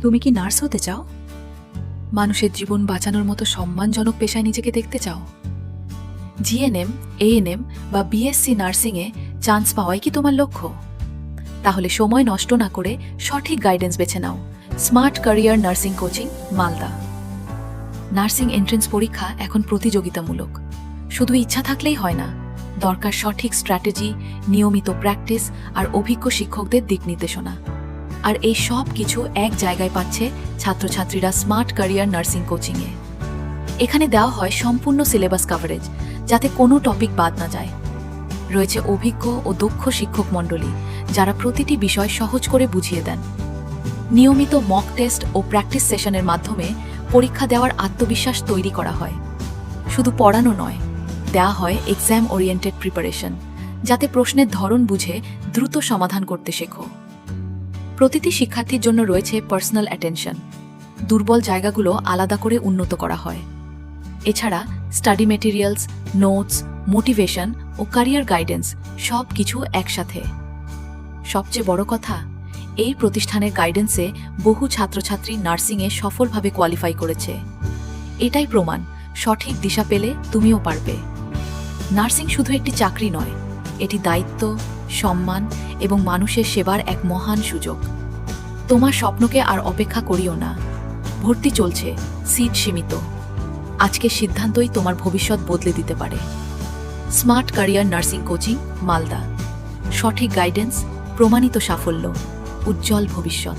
তুমি কি নার্স হতে চাও? মানুষের জীবন বাঁচানোর মতো সম্মানজনক পেশায় নিজেকে দেখতে চাও? জিএনএম, এএনএম বা বিএসসি নার্সিংয়ে চান্স পাওয়াই কি তোমার লক্ষ্য? তাহলে সময় নষ্ট না করে সঠিক গাইডেন্স বেছে নাও। Smart career nursing coaching, Malda. Nursing entrance পরীক্ষা এখন প্রতিযোগিতামূলক। শুধু ইচ্ছা থাকলেই হয় না, দরকার সঠিক স্ট্র্যাটেজি, নিয়মিত প্র্যাকটিস আর অভিজ্ঞ শিক্ষকদের দিক নির্দেশনা। আর এই সব কিছু এক জায়গায় পাচ্ছে ছাত্রছাত্রীরা স্মার্ট ক্যারিয়ার নার্সিং কোচিংয়ে। এখানে দেওয়া হয় সম্পূর্ণ সিলেবাস কভারেজ, যাতে কোনো টপিক বাদ না যায়। রয়েছে অভিজ্ঞ ও দক্ষ শিক্ষক মণ্ডলী, যারা প্রতিটি বিষয় সহজ করে বুঝিয়ে দেন। নিয়মিত মক টেস্ট ও প্র্যাকটিস সেশনের মাধ্যমে পরীক্ষা দেওয়ার আত্মবিশ্বাস তৈরি করা হয়। শুধু পড়ানো নয়, দেওয়া হয় এক্সাম ওরিয়েন্টেড প্রিপারেশন, যাতে প্রশ্নের ধরন বুঝে দ্রুত সমাধান করতে শেখো। প্রতিটি শিক্ষার্থীর জন্য রয়েছে পার্সোনাল অ্যাটেনশন। দুর্বল জায়গাগুলো আলাদা করে উন্নত করা হয়। এছাড়া স্টাডি মেটেরিয়ালস, নোটস, মোটিভেশন ও ক্যারিয়ার গাইডেন্স সব কিছু একসাথে। সবচেয়ে বড় কথা, এই প্রতিষ্ঠানের গাইডেন্সে বহু ছাত্রছাত্রী নার্সিংয়ে সফলভাবে কোয়ালিফাই করেছে। এটাই প্রমাণ, সঠিক দিশা পেলে তুমিও পারবে। নার্সিং শুধু একটি চাকরি নয়, এটি দায়িত্ব, সম্মান এবং মানুষের সেবার এক মহান সুযোগ। তোমার স্বপ্নকে আর অপেক্ষা করিও না। ভর্তি চলছে, সিট সীমিত। আজকের সিদ্ধান্তই তোমার ভবিষ্যৎ বদলে দিতে পারে। Smart career nursing coaching, Malda. সঠিক গাইডেন্স, প্রমাণিত সাফল্য, উজ্জ্বল ভবিষ্যৎ।